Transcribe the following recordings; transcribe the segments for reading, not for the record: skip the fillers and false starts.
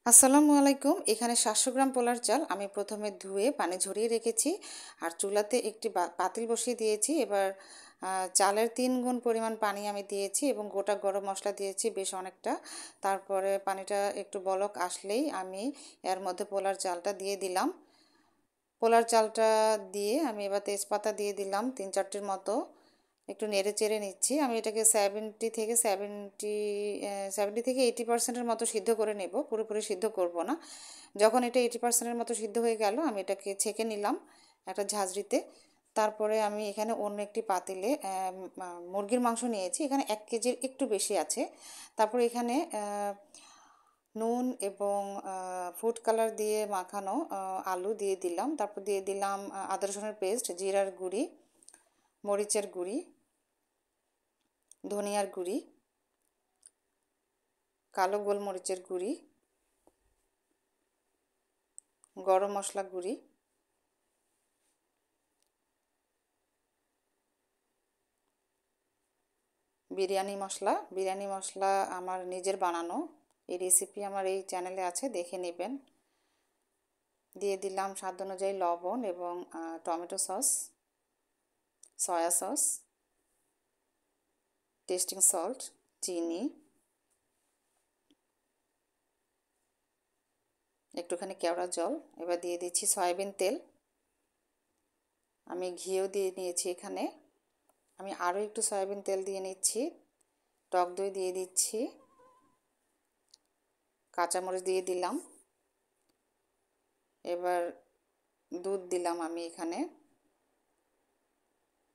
আসসালামু আলাইকুম। এখানে ৭০০ গ্রাম পোলার চাল আমি প্রথমে ধুয়ে পানি ঝরিয়ে রেখেছি আর চুলাতে একটি পাতিল বসিয়ে দিয়েছি। এবার চালের ৩ গুণ পরিমাণ পানি আমি দিয়েছি এবং গোটা গরম মশলা দিয়েছি বেশ অনেকটা। তারপরে পানিটা একটু বলক আসলেই আমি এর মধ্যে পোলার চালটা দিয়ে দিলাম। পোলার চালটা দিয়ে আমি এবার তেজপাতা দিয়ে দিলাম ৩-৪টির মতো। একটু নেড়ে চেড়ে নিচ্ছি। আমি এটাকে 70 থেকে 80% মতো সিদ্ধ করে নেব, পুরোপুরি সিদ্ধ করব না। যখন এটা 80% মতো সিদ্ধ হয়ে গেল আমি এটাকে ছেঁকে নিলাম একটা ঝাঁঝরিতে। তারপরে আমি এখানে অন্য একটি পাতিলে মুরগির মাংস নিয়েছি, এখানে ১ কেজির একটু বেশি আছে। তারপরে এখানে নুন এবং ফুড কালার দিয়ে মাখানো আলু দিয়ে দিলাম। তারপর দিয়ে দিলাম আদা রসুনের পেস্ট, জিরার গুঁড়ি, মরিচের গুঁড়ি, ধনিয়ার গুঁড়ি, কালো গোলমরিচের গুঁড়ি, গরম মশলা গুঁড়ি, বিরিয়ানি মশলা আমার নিজের বানানো, এই রেসিপি আমার এই চ্যানেলে আছে, দেখে নেবেন। দিয়ে দিলাম স্বাদ অনুযায়ী লবণ এবং tomato sauce, soya sauce, testing salt, চিনি, একটুখানি কেওড়া জল। এবার দিয়ে দিচ্ছি সয়াবিন তেল, আমি ঘিও দিয়ে নিয়েছি এখানে। আমি আরও একটু সয়াবিন তেল দিয়ে নিচ্ছি। টক দই দিয়ে দিচ্ছি, কাঁচামরিচ দিয়ে দিলাম। এবার দুধ দিলাম আমি এখানে,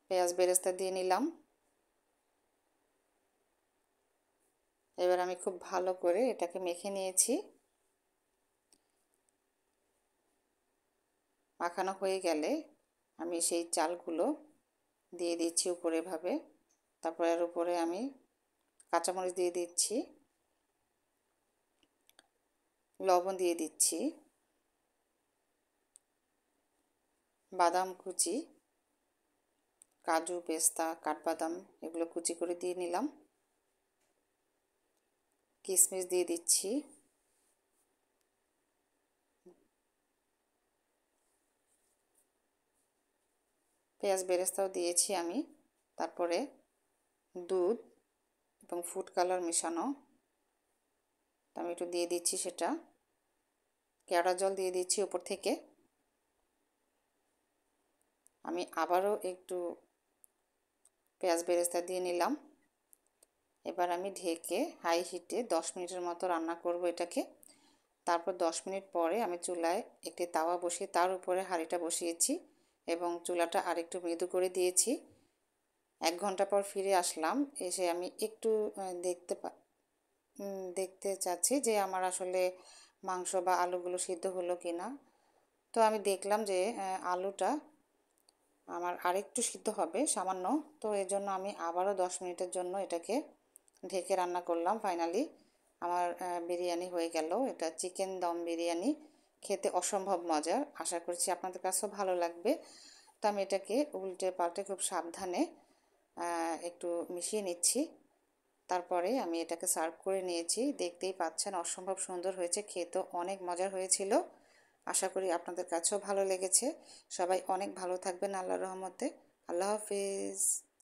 পেঁয়াজ বেরেস্তা দিয়ে নিলাম। এবার আমি খুব ভালো করে এটাকে মেখে নিয়েছি। মাখানো হয়ে গেলে আমি সেই চালগুলো দিয়ে দিচ্ছি উপরে এভাবে। তারপর এর উপরে আমি কাঁচামরিচ দিয়ে দিচ্ছি, লবণ দিয়ে দিচ্ছি, বাদাম কুচি, কাজু, পেস্তা, কাঠবাদাম এগুলো কুচি করে দিয়ে নিলাম। কিশমিশ দিয়ে দিচ্ছি, পেঁয়াজ বেরেস্তাও দিয়েছি আমি। তারপরে দুধ এবং ফুড কালার মেশানো আমি একটু দিয়ে দিচ্ছি, সেটা কেওড়া জল দিয়ে দিচ্ছি উপর থেকে। আমি আবারও একটু পেঁয়াজ বেরেস্তা দিয়ে নিলাম। এবার আমি ঢেকে হাই হিটে 10 মিনিটের মতো রান্না করব এটাকে। তারপর 10 মিনিট পরে আমি চুলায় একটি তাওয়া বসিয়ে তার উপরে হাঁড়িটা বসিয়েছি এবং চুলাটা আরেকটু মৃদু করে দিয়েছি। 1 ঘন্টা পর ফিরে আসলাম, এসে আমি একটু দেখতে চাচ্ছি যে আমার আসলে মাংস বা আলুগুলো সিদ্ধ হলো কি না। তো আমি দেখলাম যে আলুটা আমার আরেকটু সিদ্ধ হবে সামান্য। তো এর জন্য আমি আবারও 10 মিনিটের জন্য এটাকে ঢেকে রান্না করলাম। ফাইনালি আমার বিরিয়ানি হয়ে গেল। এটা চিকেন দম বিরিয়ানি, খেতে অসম্ভব মজার। আশা করছি আপনাদের কাছেও ভালো লাগবে। তো আমি এটাকে উল্টে পাল্টে খুব সাবধানে একটু মিশিয়ে নিচ্ছি। তারপরে আমি এটাকে সার্ভ করে নিয়েছি। দেখতেই পাচ্ছেন অসম্ভব সুন্দর হয়েছে, খেতেও অনেক মজার হয়েছিল। আশা করি আপনাদের কাছেও ভালো লেগেছে। সবাই অনেক ভালো থাকবেন আল্লাহর রহমতে। আল্লাহ হাফিজ।